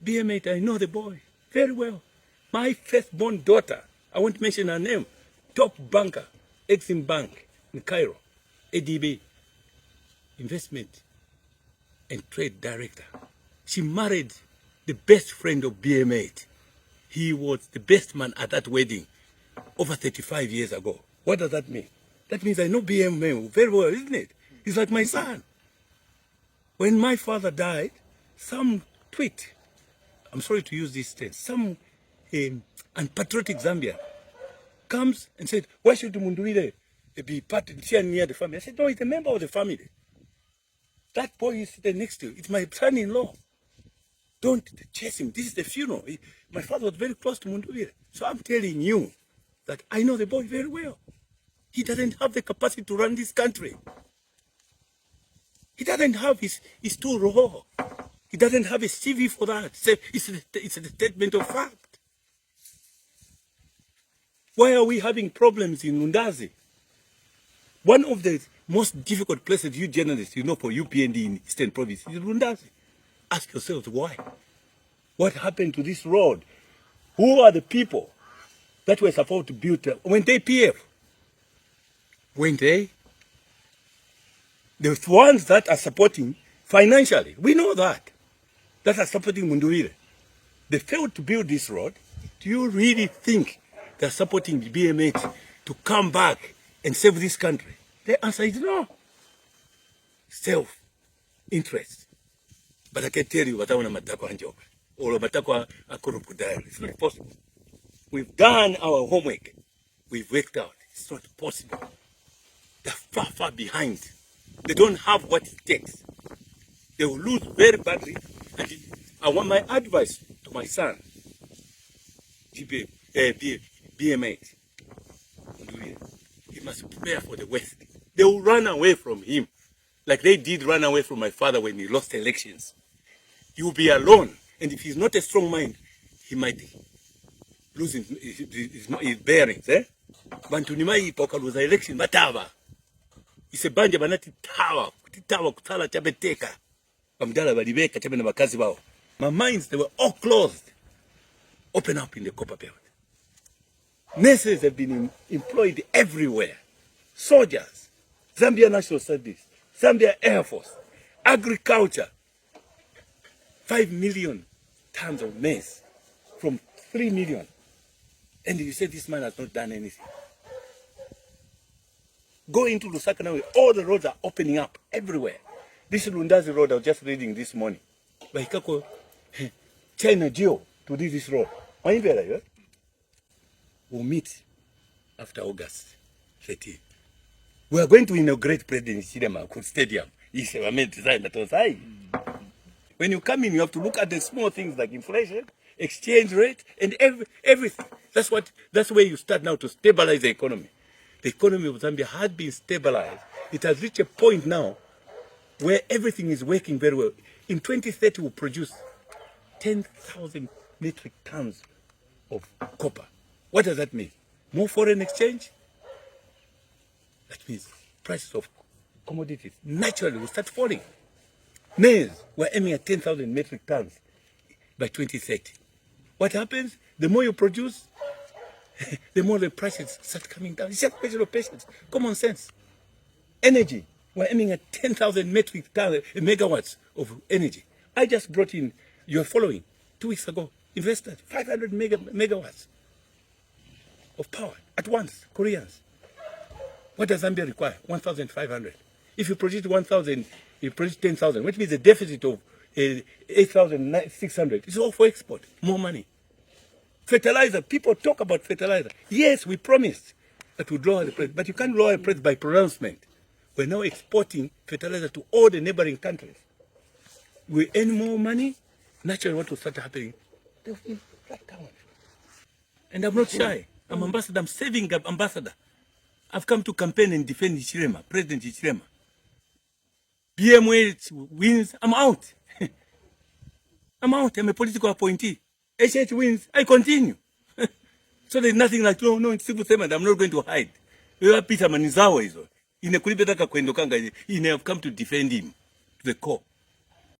BM8, I know the boy very well. My firstborn daughter, I won't mention her name, top banker, Exim Bank in Cairo, ADB, investment and trade director. She married the best friend of BM8. He was the best man at that wedding over 35 years ago. What does that mean? That means I know BM8 very well, isn't it? He's like my son. When my father died, some tweet, I'm sorry to use this term, some unpatriotic Zambian comes and said, why should Mundubile be part near the family? I said, no, he's a member of the family. That boy is sitting next to you. It's my son-in-law. Don't chase him. This is the funeral. My father was very close to Mundubile. So I'm telling you that I know the boy very well. He doesn't have the capacity to run this country. He doesn't have his too raw. He doesn't have a CV for that. It's a statement of fact. Why are we having problems in Lundazi? One of the most difficult places you journalists, you know, for upnd in Eastern Province is Lundazi. Ask yourselves why. What happened to this road? Who are the people that were supposed to build? When they PF? When they? The ones that are supporting financially, we know that are supporting Mundubile. They failed to build this road. Do you really think they're supporting the BM8 to come back and save this country? The answer is no. Self-interest. But I can tell you what I want to job or it's not possible. We've done our homework. We've worked out. It's not possible. They're far, far behind. They don't have what it takes. They will lose very badly. And I want my advice to my son, BM8. He must prepare for the West. They will run away from him, like they did run away from my father when he lost elections. He will be alone, and if he's not a strong mind, he might lose his bearings. Bantunimai pokaluza election batava. It's a banja banati tawa kutala chabeteka. Bamdala balibeka chabe na bakazi bao. My mines, they were all closed. Open up in the copper belt. Nurses have been employed everywhere. Soldiers, Zambia National Service, Zambia Air Force, agriculture. 5 million tons of maize from 3 million. And you say this man has not done anything. Go into Lusaka now, all the roads are opening up everywhere. This Lundazi road I was just reading this morning. By Kako, China Geo to do this road. We'll meet after August 13. We are going to inaugurate President Chilema Stadium. When you come in, you have to look at the small things like inflation, exchange rate, and everything. That's where you start now to stabilize the economy. The economy of Zambia had been stabilized. It has reached a point now where everything is working very well. In 2030, we'll produce 10,000 metric tons of copper. What does that mean? More foreign exchange? That means prices of commodities naturally will start falling. Maize, we're aiming at 10,000 metric tons by 2030. What happens? The more you produce, the more the prices start coming down. It's just a question of patience, common sense. Energy, we're aiming at 10,000 metric tons, megawatts of energy. I just brought in, you're following, 2 weeks ago, invested 500 megawatts of power at once, Koreans. What does Zambia require? 1,500. If you produce 1,000, you produce 10,000, which means a deficit of 8,600. It's all for export, more money. Fertilizer, people talk about fertilizer. Yes, we promised that we'd lower the price, but you can't lower the price by pronouncement. We're now exporting fertilizer to all the neighboring countries. We earn more money, naturally what will start happening? They'll be right down. And I'm not shy. I'm ambassador, I'm saving ambassador. I've come to campaign and defend Hichilema, President Hichilema. BM8 wins, I'm out. I'm out, I'm a political appointee. HH wins, I continue. So there's nothing like, no, it's civil servant, I'm not going to hide. Peter Manizawa is on. In a Kulibetaka Kwendokanga, I've come to defend him to the core.